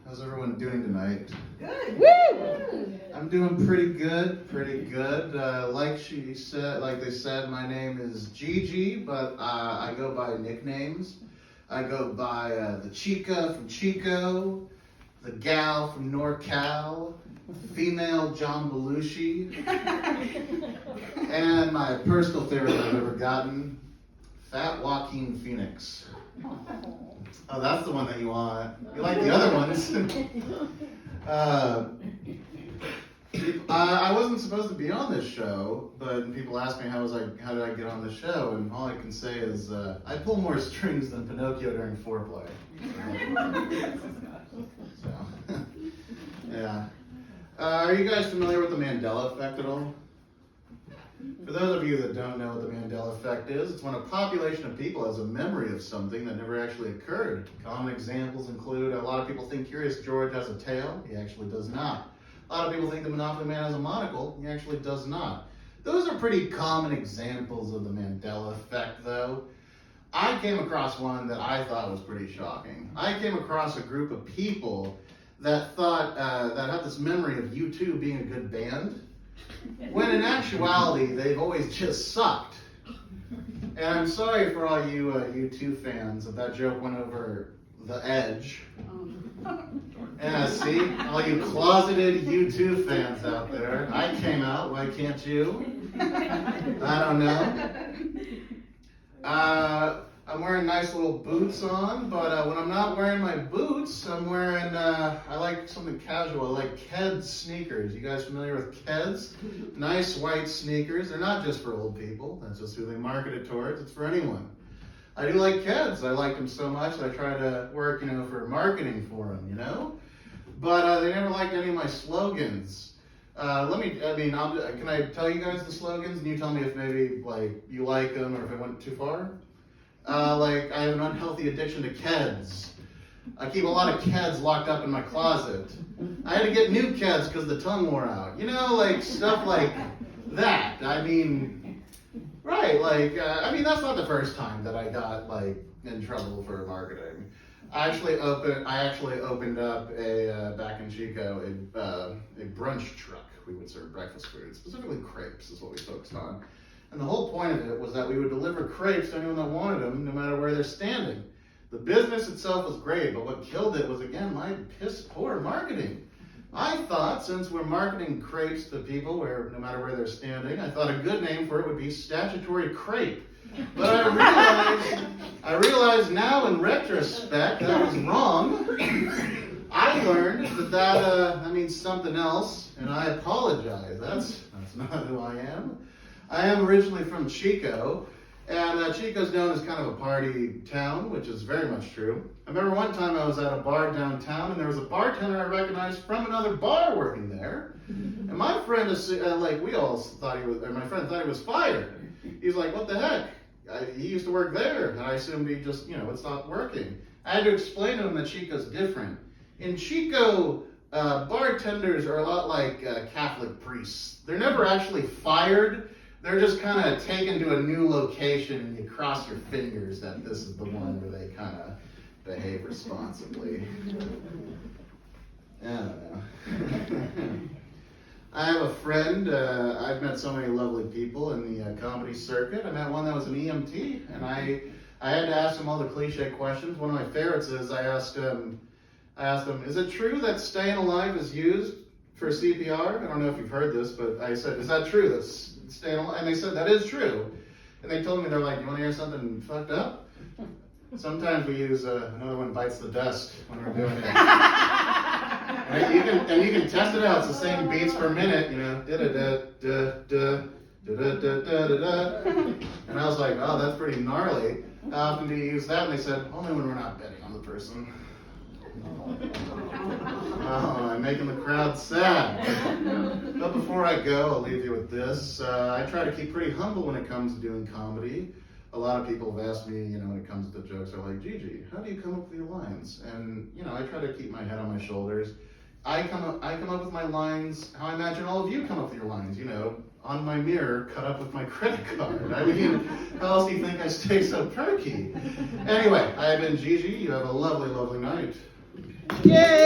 How's everyone doing tonight? Good. Woo! I'm doing pretty good. Like they said, my name is Gigi, but I go by nicknames. I go by the Chica from Chico, the gal from NorCal, female John Belushi, and my personal favorite I've ever gotten, Fat Joaquin Phoenix. Oh, that's the one that you want. You like the other ones. I wasn't supposed to be on this show, but people ask me how did I get on the show, and all I can say is I pull more strings than Pinocchio during foreplay. So, yeah. Are you guys familiar with the Mandela effect at all? For those of you that don't know what the Mandela effect is, it's when a population of people has a memory of something that never actually occurred. Common examples include, a lot of people think Curious George has a tail. He actually does not. A lot of people think the Monopoly Man has a monocle. He actually does not. Those are pretty common examples of the Mandela effect, though. I came across one that I thought was pretty shocking. I came across a group of people that thought, that had this memory of U2 being a good band, when in actuality, they've always just sucked. And I'm sorry for all you U2 fans if that joke went over the edge. Yeah, see? All you closeted U2 fans out there. I came out, why can't you? I don't know. I'm wearing nice little boots on, but when I'm not wearing my boots, I'm wearing, I like something casual. I like Keds sneakers. You guys familiar with Keds? Nice white sneakers. They're not just for old people. That's just who they market it towards. It's for anyone. I do like Keds. I like them so much that I try to work, for marketing for them, But they never liked any of my slogans. Can I tell you guys the slogans and you tell me if maybe you like them or if it went too far? I have an unhealthy addiction to Keds. I keep a lot of Keds locked up in my closet. I had to get new Keds because the tongue wore out. Stuff like that. That's not the first time that I got in trouble for marketing. I actually opened up back in Chico a brunch truck. We would serve breakfast food, specifically crepes is what we focused on. And the whole point of it was that we would deliver crepes to anyone that wanted them, no matter where they're standing. The business itself was great, but what killed it was, again, my piss poor marketing. I thought, since we're marketing crepes to people no matter where they're standing, I thought a good name for it would be Statutory Crepe. But I realize now in retrospect that was wrong. I learned that means something else, and I apologize. That's not who I am. I am originally from Chico, and Chico's known as kind of a party town, which is very much true. I remember one time I was at a bar downtown, and there was a bartender I recognized from another bar working there. And my friend, we all thought my friend thought he was fired. He's like, what the heck? He used to work there, and I assumed he just, had stopped working. I had to explain to him that Chico's different. In Chico, bartenders are a lot like Catholic priests. They're never actually fired. They're just kind of taken to a new location, and you cross your fingers that this is the one where they kind of behave responsibly. I don't know. I have a friend. I've met so many lovely people in the comedy circuit. I met one that was an EMT, and I had to ask him all the cliche questions. One of my favorites is I asked him, is it true that staying alive is used for CPR? I don't know if you've heard this, but I said, is that true? That's staying alive? And they said, that is true. And they told me, they're like, you want to hear something fucked up? Sometimes we use another one bites the dust when we're doing it. And you can test it out. It's the same beats per minute, And I was like, oh, that's pretty gnarly. How often do you use that? And they said, only when we're not betting on the person. Oh, I'm making the crowd sad. But before I go, I'll leave you with this. I try to keep pretty humble when it comes to doing comedy. A lot of people have asked me, when it comes to jokes, they're like, Gigi, how do you come up with your lines? And, I try to keep my head on my shoulders. I come up with my lines how I imagine all of you come up with your lines, on my mirror, cut up with my credit card. How else do you think I stay so perky? Anyway, I have been Gigi. You have a lovely, lovely night. Yay!